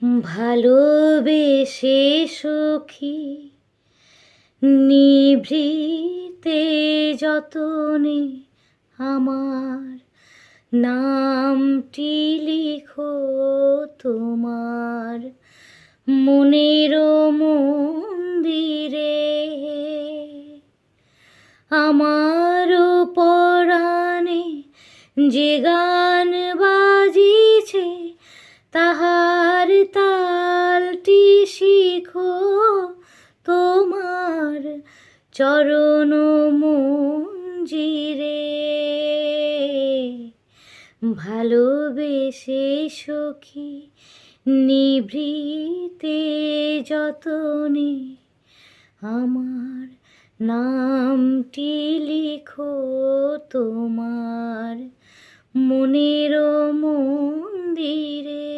ভালোবেসে সখী নিভৃতে যতনে আমার নামটি লিখো তোমার মনের মন্দিরে। আমার পরাণে যে গান বাজিছে তাহার তালটি শিখো তোমার চরণ মঞ্জিরে। ভালোবেসে সখী নিভৃতে যতনে আমার নামটি লিখো তোমার মনের মন্দিরে।